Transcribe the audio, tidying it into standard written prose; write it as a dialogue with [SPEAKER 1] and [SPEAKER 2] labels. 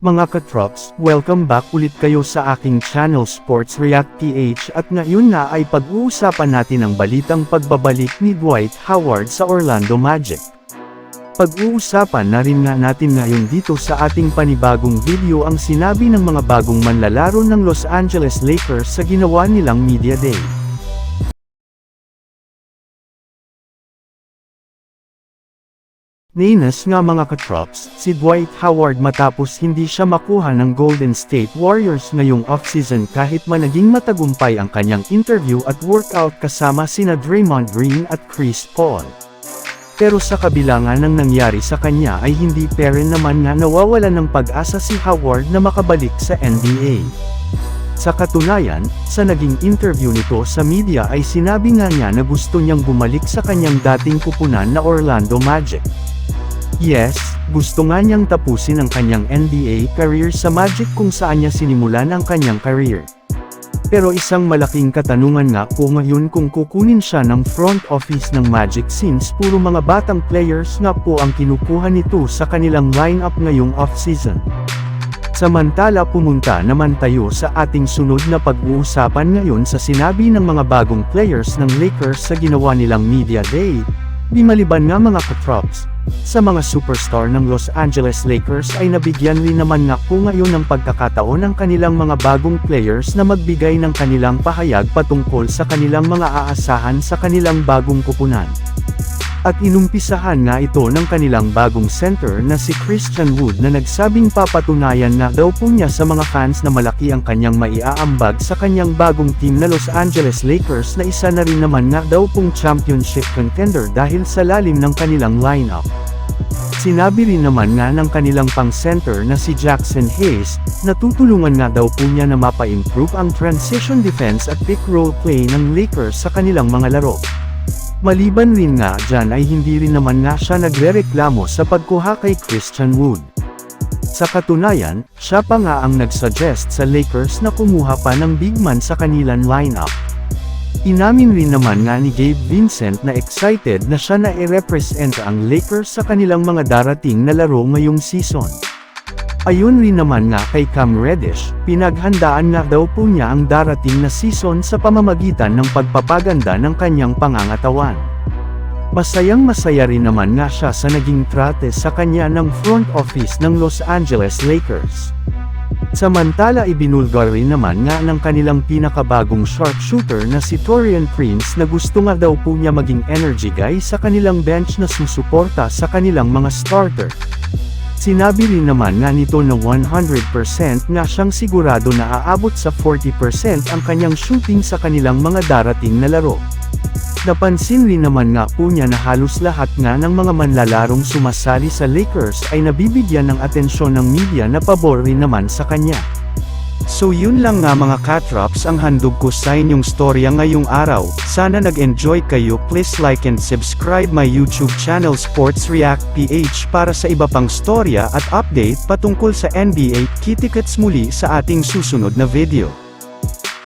[SPEAKER 1] Mga katrops, welcome back ulit kayo sa aking channel Sports React PH at ngayon na ay pag-uusapan natin ang balitang pagbabalik ni Dwight Howard sa Orlando Magic. Pag-uusapan na rin nga natin ngayon dito sa ating panibagong video ang sinabi ng mga bagong manlalaro ng Los Angeles Lakers sa ginawa nilang Media Day. Nainis nga mga katrops, si Dwight Howard matapos hindi siya makuha ng Golden State Warriors ngayong offseason kahit man naging matagumpay ang kanyang interview at workout kasama sina Draymond Green at Chris Paul. Pero sa kabila nga ng nangyari sa kanya ay hindi pa rin naman nga nawawalan ng pag-asa si Howard na makabalik sa NBA. Sa katunayan, sa naging interview nito sa media ay sinabi nga niya na gusto niyang bumalik sa kanyang dating kupunan na Orlando Magic. Yes, gusto nga niyang tapusin ang kanyang NBA career sa Magic kung saan niya sinimulan ang kanyang career. Pero isang malaking katanungan nga po ngayon kung kukunin siya ng front office ng Magic since puro mga batang players nga po ang kinukuha nito sa kanilang lineup ngayong off-season. Samantala pumunta naman tayo sa ating sunod na pag-uusapan ngayon sa sinabi ng mga bagong players ng Lakers sa ginawa nilang Media Day. Di maliban nga mga katrops, sa mga superstar ng Los Angeles Lakers ay nabigyan rin naman nga po ngayon ng pagkakataon ng kanilang mga bagong players na magbigay ng kanilang pahayag patungkol sa kanilang mga aasahan sa kanilang bagong kupunan. At inumpisahan nga ito ng kanilang bagong center na si Christian Wood na nagsabing papatunayan na daw po niya sa mga fans na malaki ang kanyang maiaambag sa kanyang bagong team na Los Angeles Lakers na isa na rin naman nga daw pong championship contender dahil sa lalim ng kanilang lineup. Sinabi rin naman nga ng kanilang pang-center na si Jackson Hayes, na tutulungan nga daw po niya na mapa-improve ang transition defense at pick-roll play ng Lakers sa kanilang mga laro. Maliban rin nga dyan ay hindi rin naman nga siya nagrereklamo sa pagkuha kay Christian Wood. Sa katunayan, siya pa nga ang nagsuggest sa Lakers na kumuha pa ng big man sa kanilang lineup. Inamin rin naman nga ni Gabe Vincent na excited na siya na i-represent ang Lakers sa kanilang mga darating na laro ngayong season. Ayun rin naman nga kay Cam Reddish, pinaghandaan nga daw po niya ang darating na season sa pamamagitan ng pagpapaganda ng kanyang pangangatawan. Masayang-masaya rin naman nga siya sa naging trate sa kanya ng front office ng Los Angeles Lakers. Samantala ibinulgar rin naman nga ng kanilang pinakabagong sharpshooter na si Taurean Prince na gusto nga daw po niya maging energy guy sa kanilang bench na susuporta sa kanilang mga starter. Sinabi rin naman nga nito na 100% nga siyang sigurado na aabot sa 40% ang kanyang shooting sa kanilang mga darating na laro. Napansin rin naman nga po niya na halos lahat nga ng mga manlalarong sumasali sa Lakers ay nabibigyan ng atensyon ng media na pabor rin naman sa kanya. So yun lang nga mga katrops ang handog ko sa inyong storya ngayong araw. Sana nag-enjoy kayo. Please like and subscribe my YouTube channel Sports React PH para sa iba pang storya at update patungkol sa NBA. Kita-kits muli sa ating susunod na video.